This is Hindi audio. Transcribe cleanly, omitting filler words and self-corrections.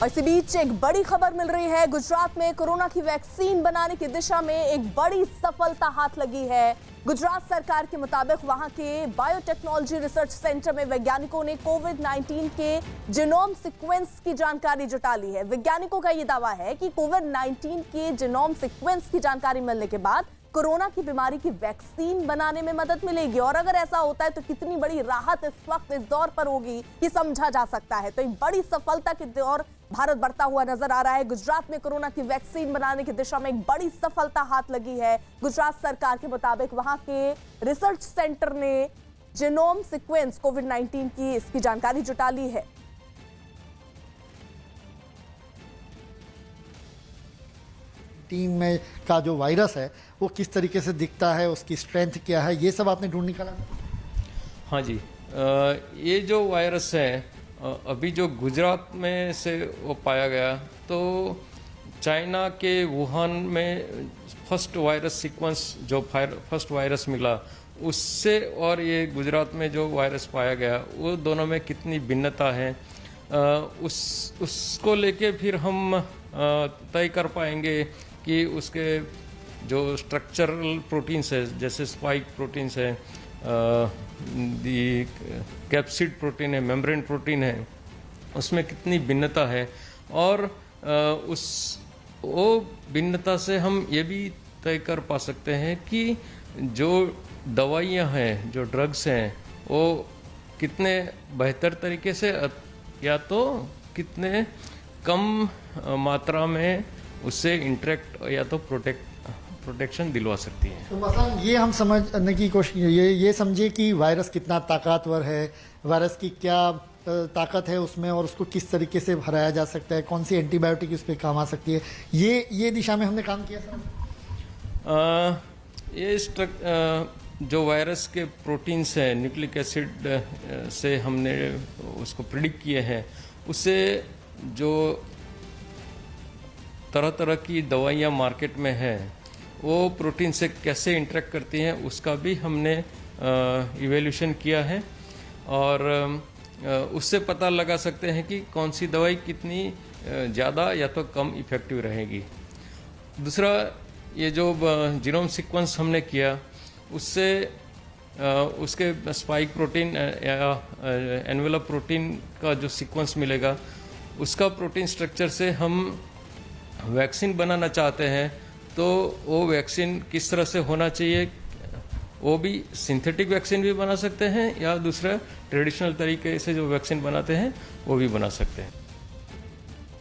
और इसी बीच एक बड़ी खबर मिल रही है। गुजरात में कोरोना की वैक्सीन बनाने की दिशा में एक बड़ी सफलता हाथ लगी है। गुजरात सरकार के मुताबिक वहां के बायोटेक्नोलॉजी रिसर्च सेंटर में वैज्ञानिकों ने कोविड-19 के जीनोम सीक्वेंस की जानकारी जुटा ली है। वैज्ञानिकों का यह दावा है कि कोविड-19 के जीनोम सीक्वेंस की जानकारी मिलने के बाद कोरोना की बीमारी की वैक्सीन बनाने में मदद मिलेगी। और अगर ऐसा होता है तो कितनी बड़ी राहत इस वक्त इस दौर पर होगी, ये समझा जा सकता है। तो एक बड़ी सफलता की दौर भारत बढ़ता हुआ नजर आ रहा है। गुजरात में कोरोना की वैक्सीन बनाने की दिशा में एक बड़ी सफलता हाथ लगी है। गुजरात सरकार के मुताबिक वहां के रिसर्च सेंटर ने जीनोम सीक्वेंस कोविड-19 की इसकी जानकारी जुटा ली है। टीम में का जो वायरस है वो किस तरीके से दिखता है, उसकी स्ट्रेंथ क्या है, ये सब आपने ढूंढ निकाला? हाँ जी, ये जो वायरस है अभी जो गुजरात में से वो पाया गया, तो चाइना के वुहान में फर्स्ट वायरस सीक्वेंस जो फर्स्ट वायरस मिला उससे और ये गुजरात में जो वायरस पाया गया वो दोनों में कितनी भिन्नता है, उसको लेके फिर हम तय कर पाएंगे कि उसके जो स्ट्रक्चरल प्रोटीन्स है, जैसे स्पाइक प्रोटीन्स है, दी कैप्सिड प्रोटीन है, मेम्ब्रेन प्रोटीन है, उसमें कितनी भिन्नता है। और वो भिन्नता से हम ये भी तय कर पा सकते हैं कि जो दवाइयाँ हैं, जो ड्रग्स हैं, वो कितने बेहतर तरीके से या तो कितने कम मात्रा में उससे इंटरेक्ट या तो प्रोटेक्शन दिलवा सकती है। तो मसलन ये हम समझने की कोशिश ये समझिए कि वायरस कितना ताकतवर है, वायरस की क्या ताकत है उसमें और उसको किस तरीके से हराया जा सकता है, कौन सी एंटीबायोटिक उस पर काम आ सकती है, ये दिशा में हमने काम किया सर। ये जो वायरस के प्रोटीन्स हैं, न्यूक्लिक एसिड से हमने उसको प्रिडिक्ट किए हैं, उससे जो तरह तरह की दवाइयाँ मार्केट में हैं वो प्रोटीन से कैसे इंटरेक्ट करती हैं उसका भी हमने इवैल्यूएशन किया है। और उससे पता लगा सकते हैं कि कौन सी दवाई कितनी ज़्यादा या तो कम इफ़ेक्टिव रहेगी। दूसरा, ये जो जीनोम सीक्वेंस हमने किया उससे उसके स्पाइक प्रोटीन या एनवेलप प्रोटीन का जो सीक्वेंस मिलेगा उसका प्रोटीन स्ट्रक्चर से हम वैक्सीन बनाना चाहते हैं, तो वो वैक्सीन किस तरह से होना चाहिए, वो भी सिंथेटिक वैक्सीन भी बना सकते हैं या दूसरा ट्रेडिशनल तरीके से जो वैक्सीन बनाते हैं वो भी बना सकते हैं।